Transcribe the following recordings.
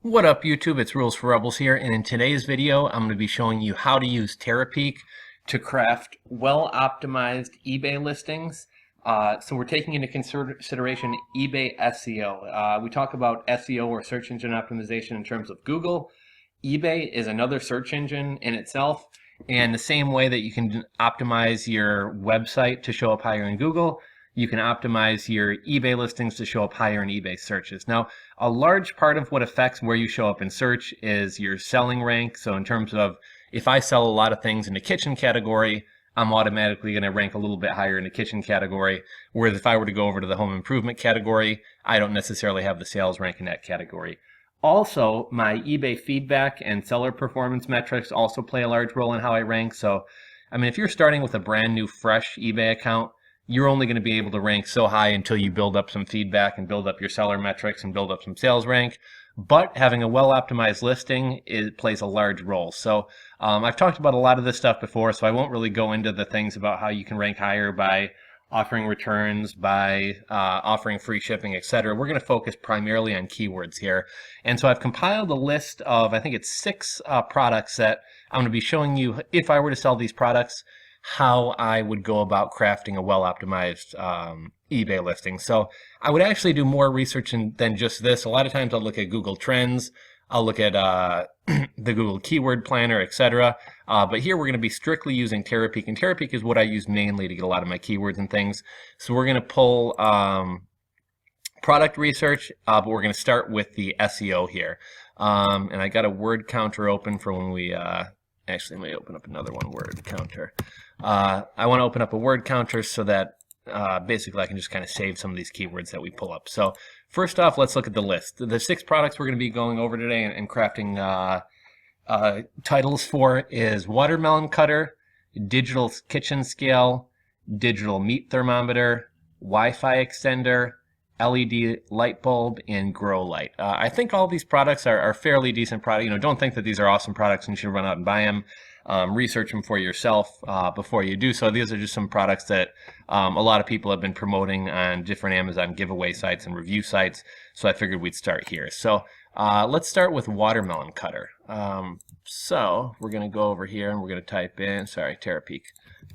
What up YouTube, it's Rules for Rebels here, and in today's video I'm going to be showing you how to use Terapeak to craft well-optimized eBay listings. So we're taking into consideration eBay SEO. We talk about SEO or search engine optimization in terms of Google. eBay is another search engine in itself, and the same way that you can optimize your website to show up higher in Google, you can optimize your eBay listings to show up higher in eBay searches. Now, a large part of what affects where you show up in search is your selling rank. So in terms of if I sell a lot of things in the kitchen category, I'm automatically going to rank a little bit higher in the kitchen category. Whereas if I were to go over to the home improvement category, I don't necessarily have the sales rank in that category. Also, my eBay feedback and seller performance metrics also play a large role in how I rank. So, I mean, if you're starting with a brand new, fresh eBay account, you're only going to be able to rank so high until you build up some feedback and build up your seller metrics and build up some sales rank. But having a well-optimized listing plays a large role. So I've talked about a lot of this stuff before, so I won't really go into the things about how you can rank higher by offering returns, by offering free shipping, etc. We're going to focus primarily on keywords here. And so I've compiled a list of, I think it's 6 products that I'm going to be showing you if I were to sell these products, how I would go about crafting a well-optimized eBay listing. So I would actually do more research than just this. A lot of times I'll look at Google Trends, I'll look at the Google Keyword Planner, etc. But here we're going to be strictly using Terapeak, and Terapeak is what I use mainly to get a lot of my keywords and things. So we're going to pull product research, but we're going to start with the SEO here. And I got a word counter open for when we actually, let me open up another one, word counter. I want to open up a word counter so that basically I can just kind of save some of these keywords that we pull up. So first off, let's look at the list. The 6 products we're going to be going over today and crafting titles for is watermelon cutter, digital kitchen scale, digital meat thermometer, Wi-Fi extender, LED light bulb, and grow light. I think all these products are fairly decent products. You know, don't think that these are awesome products and you should run out and buy them. Research them for yourself before you do so. These are just some products that a lot of people have been promoting on different Amazon giveaway sites and review sites. So I figured we'd start here. So let's start with watermelon cutter. So we're going to go over here and we're going to type in, sorry, Terapeak,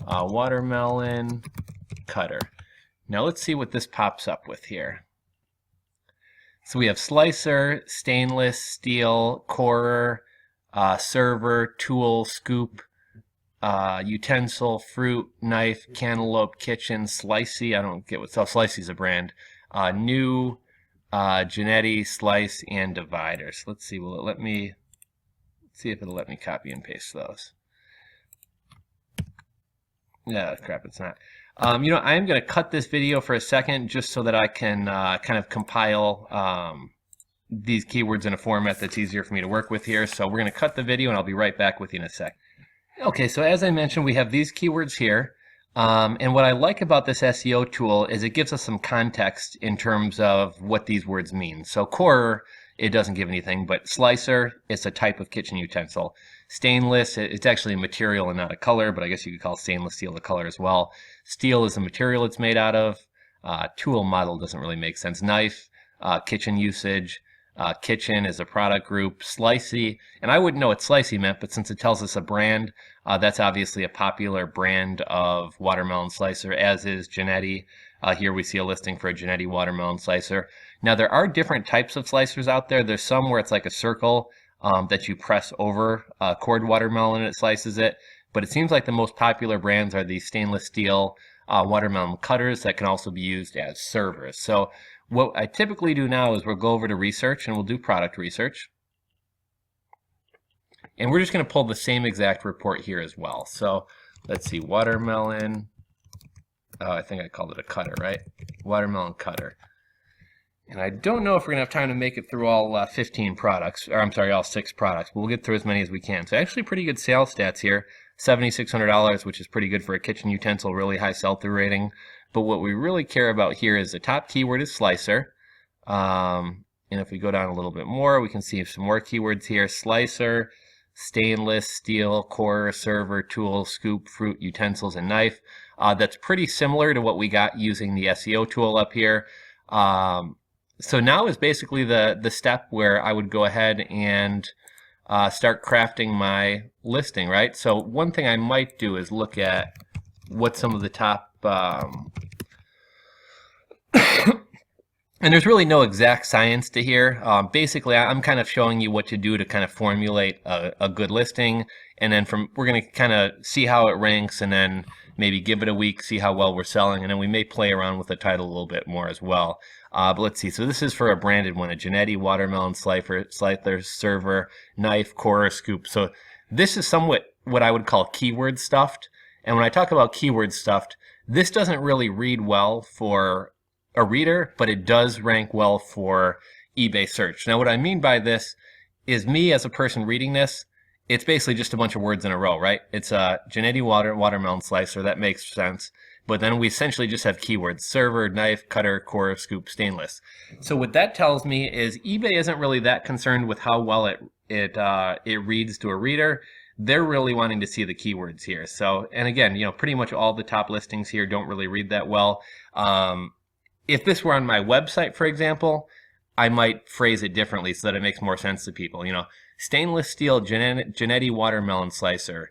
watermelon cutter. Now let's see what this pops up with here. So we have slicer, stainless, steel, corer, server, tool, scoop, utensil, fruit, knife, cantaloupe, kitchen, slicey. I don't get what, so slicey's a brand. New, Genetti, slice, and divider. So let's see, will it let me, let's see if it'll let me copy and paste those. Yeah, crap, it's not. You know, I am going to cut this video for a second just so that I can kind of compile these keywords in a format that's easier for me to work with here. So we're going to cut the video and I'll be right back with you in a sec. Okay, so as I mentioned, we have these keywords here. And what I like about this SEO tool is it gives us some context in terms of what these words mean. So corer, it doesn't give anything, but slicer, it's a type of kitchen utensil. Stainless, it's actually a material and not a color, but I guess you could call stainless steel a color as well. Steel is the material it's made out of. Tool model doesn't really make sense. Knife, kitchen usage. Kitchen is a product group. Slicey, and I wouldn't know what slicey meant, but since it tells us a brand, that's obviously a popular brand of watermelon slicer, as is Genetti. Here we see a listing for a Genetti watermelon slicer. Now there are different types of slicers out there. There's some where it's like a circle that you press over cord watermelon and it slices it. But it seems like the most popular brands are these stainless steel watermelon cutters that can also be used as servers. So what I typically do now is we'll go over to research and we'll do product research. And we're just going to pull the same exact report here as well. So let's see, watermelon, I think I called it a cutter, right? Watermelon cutter. And I don't know if we're going to have time to make it through all 15 products, or I'm sorry, all 6 products, but we'll get through as many as we can. So actually pretty good sales stats here, $7,600, which is pretty good for a kitchen utensil, really high sell-through rating. But what we really care about here is the top keyword is slicer. And if we go down a little bit more, we can see some more keywords here. Slicer, stainless, steel, corer, server, tool, scoop, fruit, utensils, and knife. That's pretty similar to what we got using the SEO tool up here. So now is basically the step where I would go ahead and start crafting my listing, right? So one thing I might do is look at what some of the top and there's really no exact science to here. Basically, I'm kind of showing you what to do to kind of formulate a good listing, and then we're going to kind of see how it ranks, and then maybe give it a week, see how well we're selling, and then we may play around with the title a little bit more as well. But let's see. So this is for a branded one: a Genetti watermelon slicer, server, knife, core, scoop. So this is somewhat what I would call keyword stuffed. And when I talk about keyword stuffed, this doesn't really read well for a reader, but it does rank well for eBay search. Now, what I mean by this is me as a person reading this, it's basically just a bunch of words in a row, right? It's a Genetti watermelon slicer. That makes sense. But then we essentially just have keywords: server, knife, cutter, core, scoop, stainless. So what that tells me is eBay isn't really that concerned with how well it reads to a reader. They're really wanting to see the keywords here. So, and again, pretty much all the top listings here don't really read that well. If this were on my website, for example, I might phrase it differently so that it makes more sense to people. Stainless steel Genetti watermelon slicer,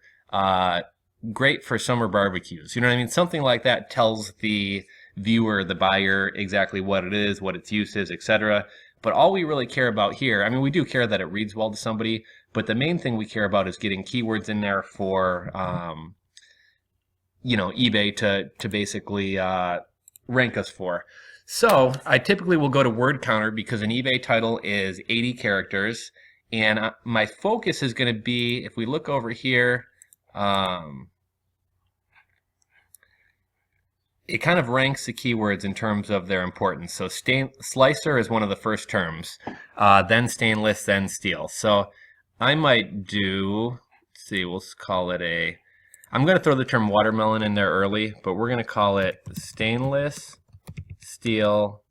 great for summer barbecues. You know what I mean? Something like that tells the viewer, the buyer, exactly what it is, what its use is, etc. But all we really care about here, I mean, we do care that it reads well to somebody, but the main thing we care about is getting keywords in there for, eBay to basically rank us for. So I typically will go to word counter because an eBay title is 80 characters. And my focus is going to be, if we look over here, it kind of ranks the keywords in terms of their importance. So slicer is one of the first terms, then stainless, then steel. So I might do, let's see, we'll call it I'm going to throw the term watermelon in there early, but we're going to call it stainless steel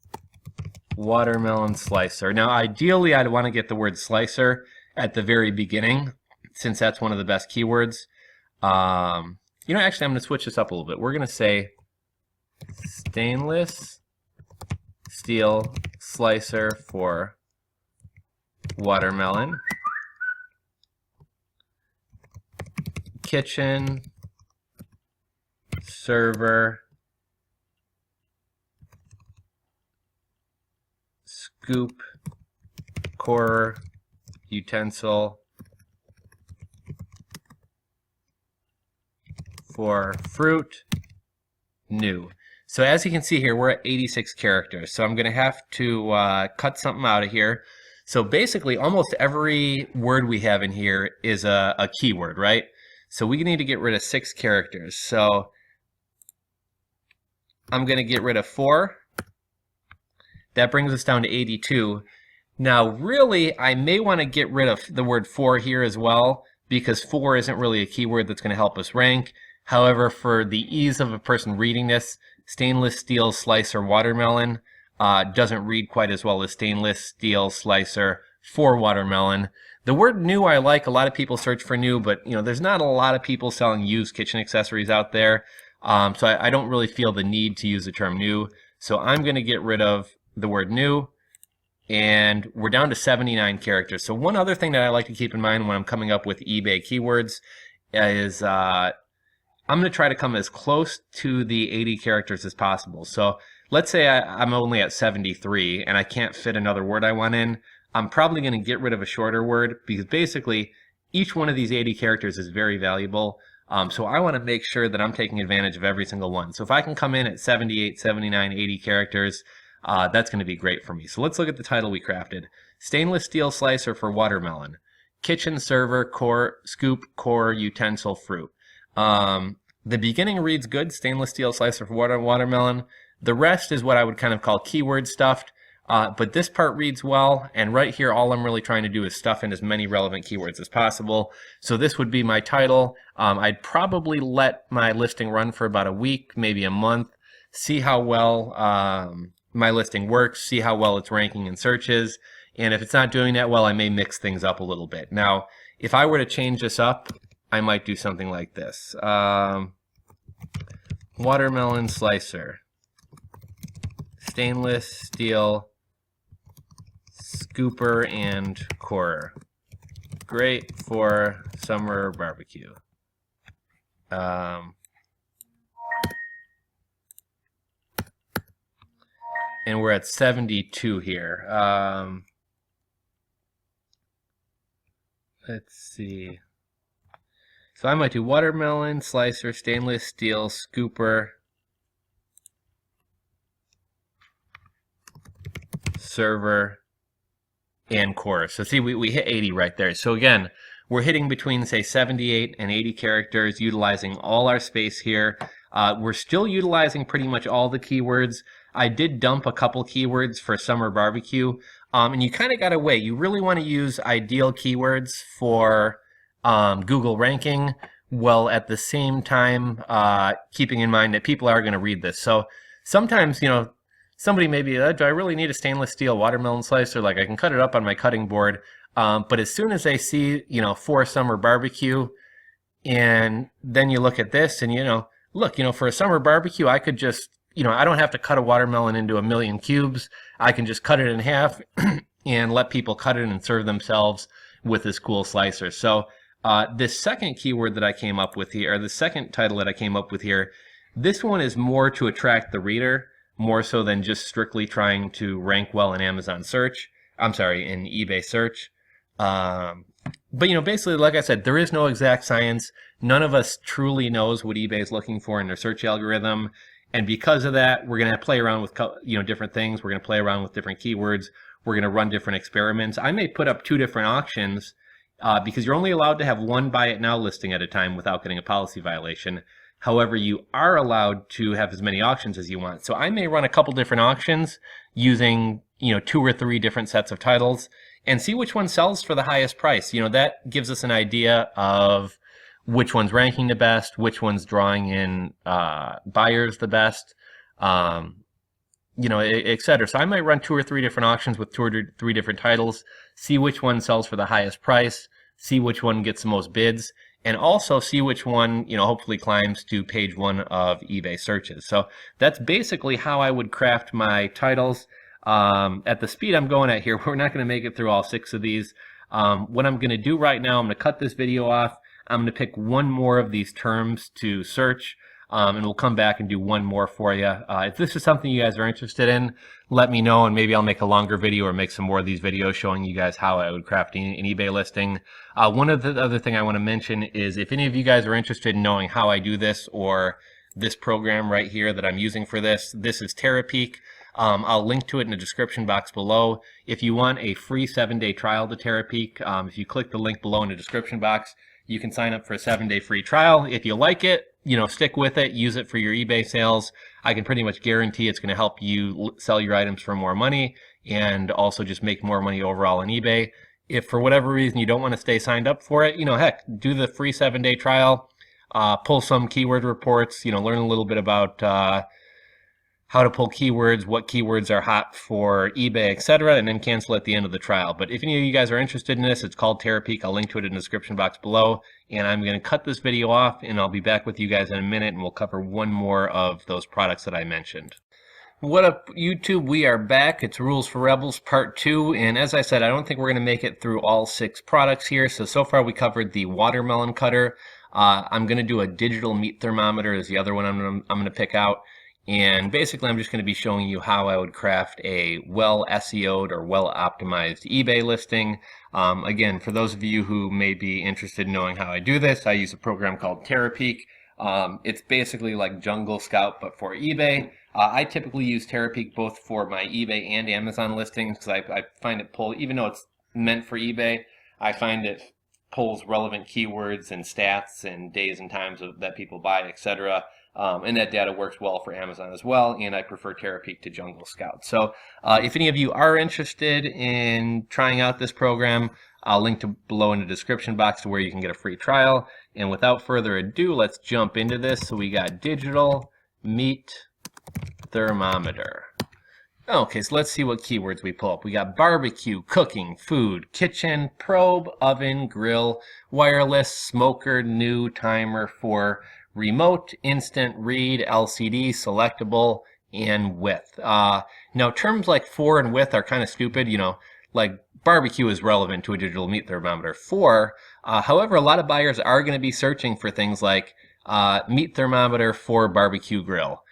watermelon slicer. Now, ideally, I'd want to get the word slicer at the very beginning, since that's one of the best keywords. Actually, I'm going to switch this up a little bit. We're going to say stainless steel slicer for watermelon, kitchen, server, scoop, core, utensil, for fruit, new. So as you can see here, we're at 86 characters. So I'm going to have to cut something out of here. So basically, almost every word we have in here is a keyword, right? So we need to get rid of 6 characters. So I'm going to get rid of 4. That brings us down to 82. Now, really, I may want to get rid of the word for here as well, because for isn't really a keyword that's going to help us rank. However, for the ease of a person reading this, stainless steel slicer watermelon doesn't read quite as well as stainless steel slicer for watermelon. The word new I like. A lot of people search for new, but there's not a lot of people selling used kitchen accessories out there. So I don't really feel the need to use the term new. So I'm going to get rid of the word new, and we're down to 79 characters. So one other thing that I like to keep in mind when I'm coming up with eBay keywords is I'm going to try to come as close to the 80 characters as possible. So let's say I'm only at 73 and I can't fit another word I want in. I'm probably going to get rid of a shorter word, because basically each one of these 80 characters is very valuable. So I want to make sure that I'm taking advantage of every single one. So if I can come in at 78, 79, 80 characters, that's going to be great for me. So let's look at the title we crafted. Stainless steel slicer for watermelon. Kitchen, server, core, scoop, core, utensil, fruit. The beginning reads good, stainless steel slicer for watermelon. The rest is what I would kind of call keyword stuffed. But this part reads well, and right here all I'm really trying to do is stuff in as many relevant keywords as possible. So this would be my title. I'd probably let my listing run for about a week, maybe a month, see how well my listing works, see how well it's ranking in searches, and if it's not doing that well, I may mix things up a little bit. Now, if I were to change this up, I might do something like this. Watermelon slicer, stainless steel scooper and corer. Great for summer barbecue. And we're at 72 here. Let's see. So I might do watermelon, slicer, stainless steel, scooper, server, and corer. So see, we hit 80 right there. So again, we're hitting between, say, 78 and 80 characters, utilizing all our space here. We're still utilizing pretty much all the keywords. I did dump a couple keywords for summer barbecue, and you kind of got to weigh. You really want to use ideal keywords for Google ranking, while at the same time keeping in mind that people are going to read this. So sometimes, you know, somebody may be, do I really need a stainless steel watermelon slicer? Like, I can cut it up on my cutting board. But as soon as they see, you know, for summer barbecue, and then you look at this and, you know, look, you know, for a summer barbecue, I could just, you know, I don't have to cut a watermelon into a million cubes. I can just cut it in half and let people cut it and serve themselves with this cool slicer. So this second keyword that I came up with here, or the second title that I came up with here, this one is more to attract the reader, more so than just strictly trying to rank well in Amazon search. I'm sorry, in eBay search. But, you know, basically, like I said, there is no exact science. None of us truly knows what eBay is looking for in their search algorithm. And because of that, we're going to play around with, you know, different things. We're going to play around with different keywords. We're going to run different experiments. I may put up 2 different auctions because you're only allowed to have 1 buy it now listing at a time without getting a policy violation. However, you are allowed to have as many auctions as you want. So I may run a couple different auctions using, you know, 2 or 3 different sets of titles and see which one sells for the highest price. You know, that gives us an idea of which one's ranking the best, which one's drawing in buyers the best, you know, et cetera. So I might run 2 or 3 different auctions with 2 or 3 different titles, see which one sells for the highest price, see which one gets the most bids, and also see which one, you know, hopefully climbs to page 1 of eBay searches. So that's basically how I would craft my titles. At the speed I'm going at here, we're not going to make it through all 6 of these. What I'm going to do right now, I'm going to cut this video off. I'm going to pick 1 more of these terms to search, and we'll come back and do 1 more for you. If this is something you guys are interested in, let me know, and maybe I'll make a longer video or make some more of these videos showing you guys how I would craft an eBay listing. One of the other thing I want to mention is if any of you guys are interested in knowing how I do this, or this program right here that I'm using for this is Terapeak. I'll link to it in the description box below. If you want a free 7-day trial to Terapeak, if you click the link below in the description box, you can sign up for a 7-day free trial. If you like it, you know, stick with it, use it for your eBay sales. I can pretty much guarantee it's going to help you sell your items for more money and also just make more money overall on eBay. If for whatever reason you don't want to stay signed up for it, you know, heck, do the free 7-day trial, pull some keyword reports, you know, learn a little bit about how to pull keywords, what keywords are hot for eBay, etc., and then cancel at the end of the trial. But if any of you guys are interested in this, it's called Terapeak. I'll link to it in the description box below. And I'm going to cut this video off, and I'll be back with you guys in a minute, and we'll cover 1 more of those products that I mentioned. What up, YouTube? We are back. It's Rules for Rebels Part 2. And as I said, I don't think we're going to make it through all 6 products here. So far we covered the watermelon cutter. I'm going to do a digital meat thermometer is the other one I'm going to pick out. And basically, I'm just going to be showing you how I would craft a well SEO'd or well optimized eBay listing. Again, for those of you who may be interested in knowing how I do this, I use a program called Terapeak. It's basically like Jungle Scout, but for eBay. I typically use Terapeak both for my eBay and Amazon listings because I find it even though it's meant for eBay, I find it pulls relevant keywords and stats and days and times that people buy, etc. And that data works well for Amazon as well, and I prefer Terapeak to Jungle Scout. So if any of you are interested in trying out this program, I'll link to below in the description box to where you can get a free trial. And without further ado, let's jump into this. So we got digital meat thermometer. Okay, so let's see what keywords we pull up. We got barbecue, cooking, food, kitchen, probe, oven, grill, wireless, smoker, new, timer, for remote, instant, read, LCD, selectable, and width. Now terms like for and with are kind of stupid, you know, like barbecue is relevant to a digital meat thermometer for. However, a lot of buyers are going to be searching for things like meat thermometer for barbecue grill.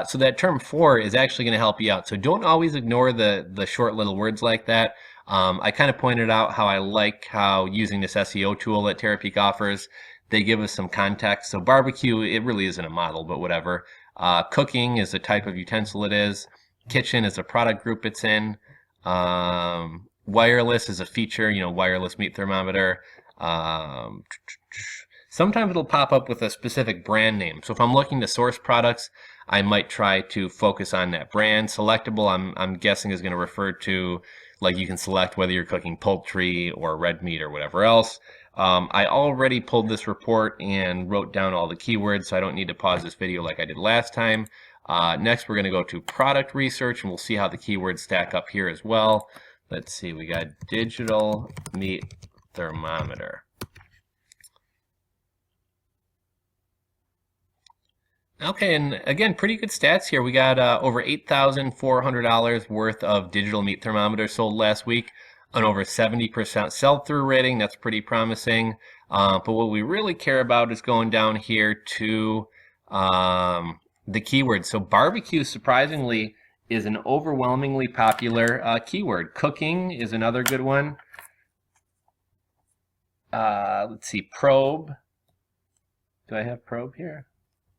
So that term for is actually going to help you out. So don't always ignore the short little words like that. I kind of pointed out how I like how using this SEO tool that Terapeak offers, they give us some context. So barbecue, it really isn't a model, but whatever. Cooking is the type of utensil it is. Kitchen is a product group it's in. Wireless is a feature, wireless meat thermometer. Sometimes it'll pop up with a specific brand name. So if I'm looking to source products, I might try to focus on that brand. Selectable, I'm guessing, is going to refer to, like, you can select whether you're cooking poultry or red meat or whatever else. I already pulled this report and wrote down all the keywords, so I don't need to pause this video like I did last time. Next, we're going to go to product research, and we'll see how the keywords stack up here as well. Let's see, we got digital meat thermometer. Okay, and again, pretty good stats here. We got over $8,400 worth of digital meat thermometers sold last week, an over 70% sell-through rating. That's pretty promising. But what we really care about is going down here to the keywords. So barbecue, surprisingly, is an overwhelmingly popular keyword. Cooking is another good one. Let's see, probe. Do I have probe here?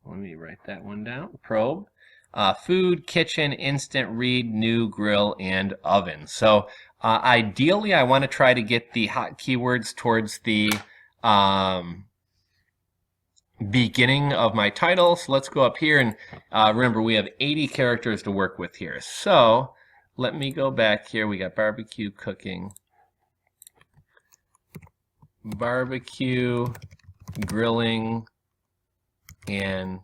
Let me write that one down. Probe. Food, kitchen, instant read, new, grill, and oven. So ideally, I want to try to get the hot keywords towards the beginning of my title. So let's go up here, and remember, we have 80 characters to work with here. So let me go back here. We got barbecue, cooking, barbecue, grilling, and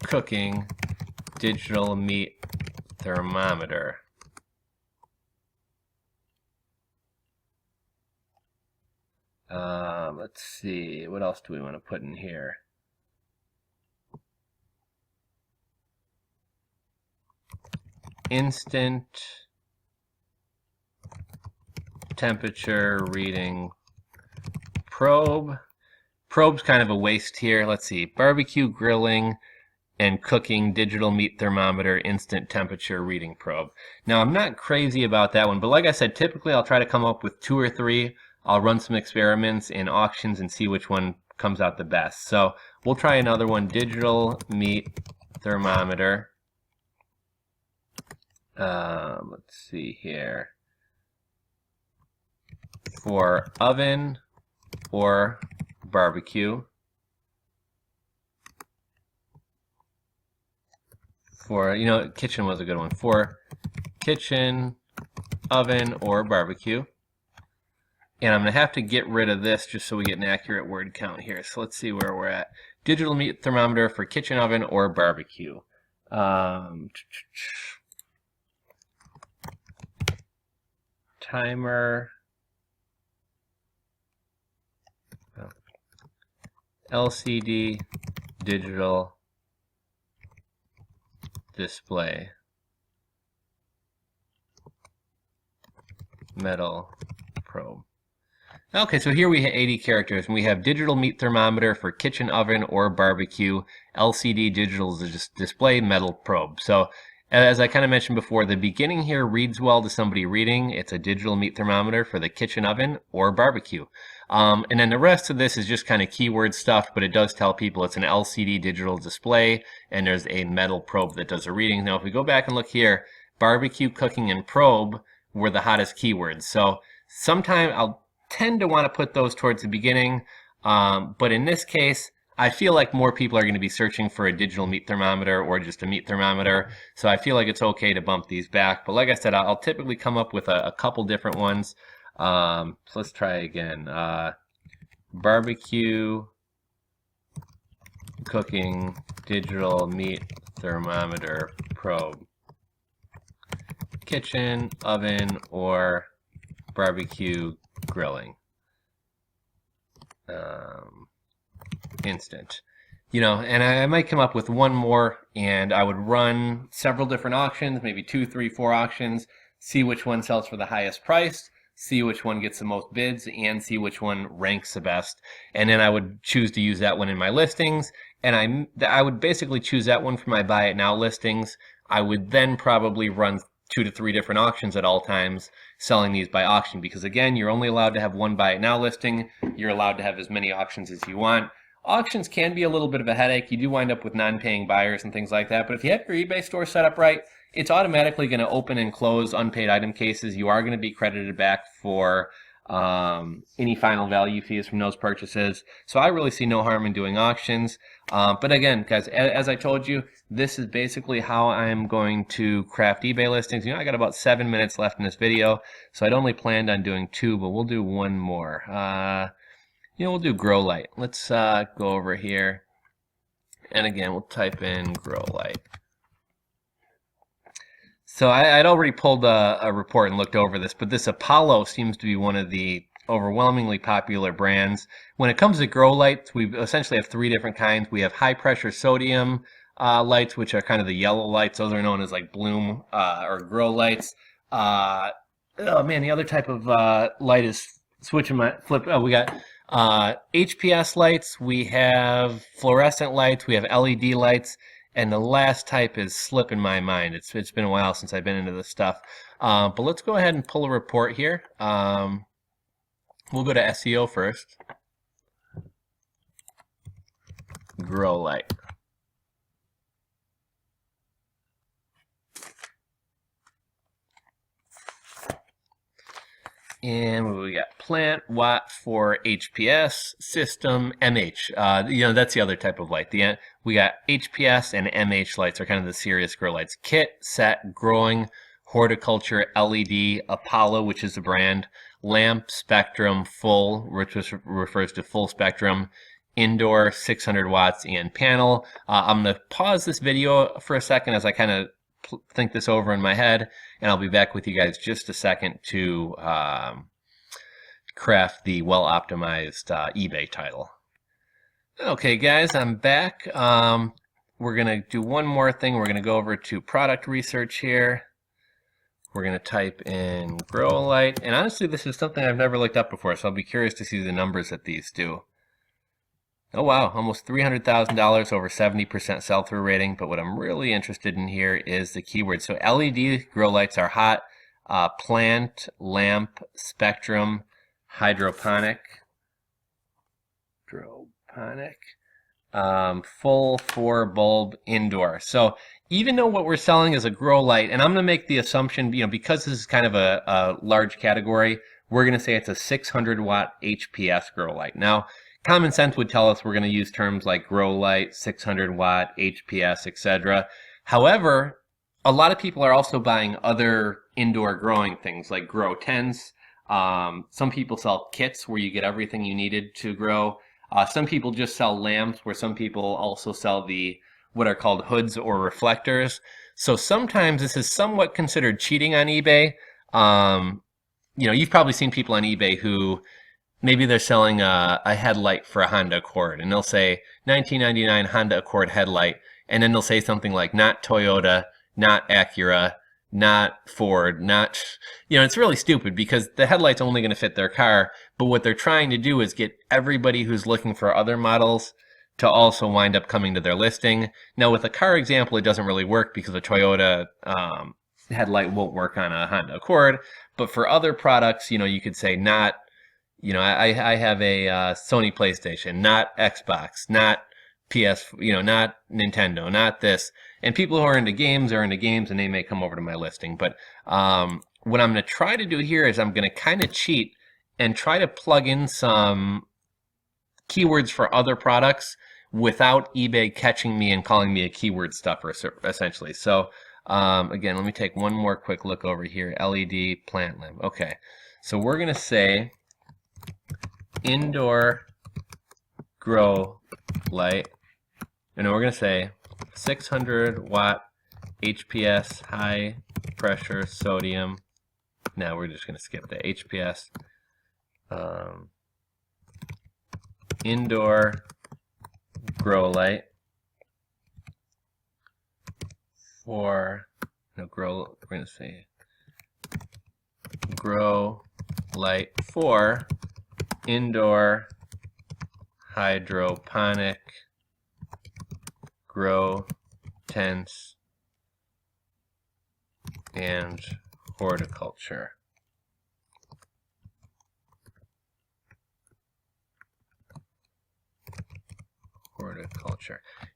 cooking digital meat thermometer. Let's see, what else do we want to put in here? Instant temperature reading probe. Probe's kind of a waste here. Let's see, barbecue, grilling, and cooking digital meat thermometer instant temperature reading probe. Now, I'm not crazy about that one, but like I said, typically I'll try to come up with 2 or 3. I'll run some experiments in auctions and see which one comes out the best. So we'll try another one, digital meat thermometer. Let's see here. For oven or barbecue. For, kitchen was a good one. For kitchen, oven, or barbecue. And I'm going to have to get rid of this just so we get an accurate word count here. So let's see where we're at. Digital meat thermometer for kitchen, oven, or barbecue. Timer. LCD digital display. Metal probe. Okay, so here we have 80 characters, and we have digital meat thermometer for kitchen, oven, or barbecue, LCD digital display, metal probe. So as I kind of mentioned before, the beginning here reads well to somebody reading. It's a digital meat thermometer for the kitchen, oven, or barbecue. And then the rest of this is just kind of keyword stuff, but it does tell people it's an LCD digital display, and there's a metal probe that does a reading. Now, if we go back and look here, barbecue, cooking, and probe were the hottest keywords. So sometimes I'll tend to want to put those towards the beginning, but in this case, I feel like more people are going to be searching for a digital meat thermometer or just a meat thermometer, so I feel like it's okay to bump these back. But like I said, I'll typically come up with a couple different ones. So let's try again. Barbecue, cooking, digital meat thermometer probe. Kitchen, oven, or barbecue grilling. Instant. And I might come up with one more, and I would run several different auctions, maybe 2, 3, 4 auctions, see which one sells for the highest price, see which one gets the most bids, and see which one ranks the best. And then I would choose to use that one in my listings, and I would basically choose that one for my buy it now listings. I would then probably run 2 to 3 different auctions at all times, selling these by auction, because again, you're only allowed to have one buy it now listing. You're allowed to have as many auctions as you want. Auctions can be a little bit of a headache. You do wind up with non-paying buyers and things like that, but if you have your eBay store set up right, it's automatically going to open and close unpaid item cases. You are going to be credited back for any final value fees from those purchases. So I really see no harm in doing auctions. But again, guys, as I told you, this is basically how I'm going to craft eBay listings. You know, I got about 7 minutes left in this video, so I'd only planned on doing 2, but we'll do one more. We'll do grow light. Let's go over here, and again, we'll type in grow light. So I'd already pulled a report and looked over this, but this Apollo seems to be one of the overwhelmingly popular brands. When it comes to grow lights, we essentially have 3 different kinds. We have high pressure sodium lights, which are kind of the yellow lights. Those are known as like bloom or grow lights. Oh man, the other type of light is switching my flip. Oh, we got HPS lights. We have fluorescent lights. We have LED lights. And the last type is slipping my mind. It's been a while since I've been into this stuff. But let's go ahead and pull a report here. We'll go to SEO first. Grow light. And what we got? Plant, watt for HPS, system, MH. That's the other type of light. We got HPS and MH lights are kind of the serious grow lights. Kit, set, growing, horticulture, LED, Apollo, which is the brand, lamp, spectrum, full, which refers to full spectrum, indoor, 600 watts, and panel. I'm going to pause this video for a second as I kind of think this over in my head, and I'll be back with you guys just a second to craft the well-optimized eBay title. Okay, guys, I'm back. We're going to do one more thing. We're going to go over to product research here. We're going to type in grow light, and honestly, this is something I've never looked up before, so I'll be curious to see the numbers that these do. Oh wow, almost $300,000, over 70% sell-through rating. But what I'm really interested in here is the keywords. So LED grow lights are hot. Plant, lamp, spectrum, hydroponic, full, 4 bulb, indoor. So even though what we're selling is a grow light, and I'm going to make the assumption, because this is kind of a large category, we're going to say it's a 600 watt HPS grow light. Now, common sense would tell us we're going to use terms like grow light, 600 watt, HPS, etc. However, a lot of people are also buying other indoor growing things like grow tents. Some people sell kits where you get everything you needed to grow. Some people just sell lamps, where some people also sell what are called hoods or reflectors. So sometimes this is somewhat considered cheating on eBay. You've probably seen people on eBay who maybe they're selling a headlight for a Honda Accord, and they'll say $19.99 Honda Accord headlight, and then they'll say something like not Toyota, not Acura, not Ford, not, it's really stupid because the headlight's only going to fit their car, but what they're trying to do is get everybody who's looking for other models to also wind up coming to their listing. Now with a car example, it doesn't really work because a Toyota headlight won't work on a Honda Accord, but for other products, you could say not, I have a Sony PlayStation, not Xbox, not PS, not Nintendo, not this. And people who are into games are into games, and they may come over to my listing. But what I'm going to try to do here is I'm going to kind of cheat and try to plug in some keywords for other products without eBay catching me and calling me a keyword stuffer, essentially. So again, let me take one more quick look over here. LED, plant lamp. Okay, so we're going to say indoor grow light, and then we're going to say 600 watt HPS high pressure sodium. Now we're just going to skip the HPS. Indoor grow light we're going to say grow light for indoor hydroponic grow tents and horticulture.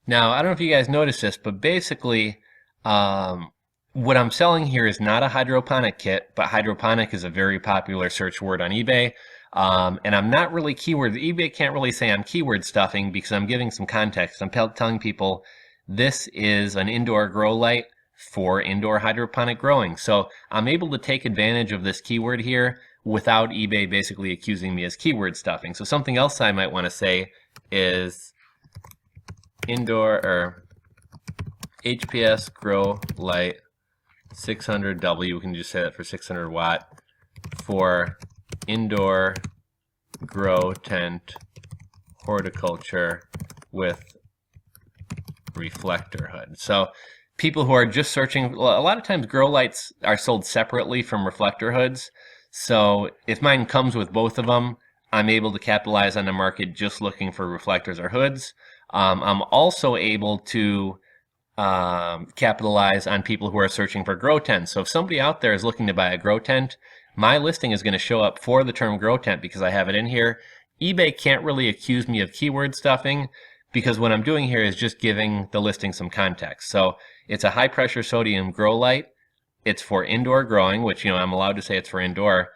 Now, I don't know if you guys noticed this, but basically what I'm selling here is not a hydroponic kit, but hydroponic is a very popular search word on eBay. And I'm not really keyword. eBay can't really say I'm keyword stuffing because I'm giving some context. I'm telling people this is an indoor grow light for indoor hydroponic growing. So I'm able to take advantage of this keyword here without eBay basically accusing me as keyword stuffing. So something else I might want to say is indoor or HPS grow light 600W. We can just say that for 600 watt for indoor grow tent horticulture with reflector hood. So people who are just searching, a lot of times grow lights are sold separately from reflector hoods. So if mine comes with both of them, I'm able to capitalize on the market just looking for reflectors or hoods. I'm also able to capitalize on people who are searching for grow tents. So if somebody out there is looking to buy a grow tent, my listing is going to show up for the term grow tent because I have it in here. eBay can't really accuse me of keyword stuffing because what I'm doing here is just giving the listing some context. So it's a high pressure sodium grow light. It's for indoor growing, which, I'm allowed to say it's for indoor.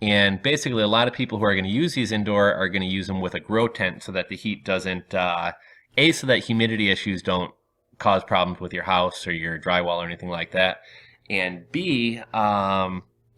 And basically a lot of people who are going to use these indoor are going to use them with a grow tent so that the heat doesn't, so that humidity issues don't cause problems with your house or your drywall or anything like that. And B,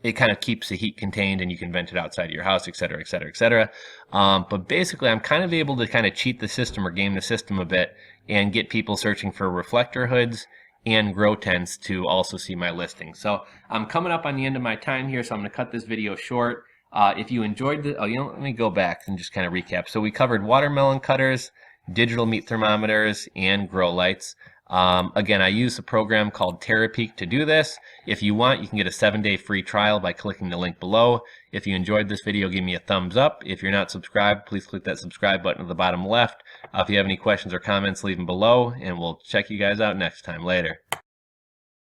it kind of keeps the heat contained and you can vent it outside of your house, et cetera, et cetera, et cetera. But basically I'm kind of able to kind of cheat the system or game the system a bit and get people searching for reflector hoods and grow tents to also see my listing. So I'm coming up on the end of my time here, so I'm going to cut this video short. If you enjoyed the, let me go back and just kind of recap. So we covered watermelon cutters, digital meat thermometers, and grow lights. Again, I use a program called Terapeak to do this. If you want, you can get a 7-day free trial by clicking the link below. If you enjoyed this video, give me a thumbs up. If you're not subscribed, please click that subscribe button at the bottom left. If you have any questions or comments, leave them below, and we'll check you guys out next time. Later.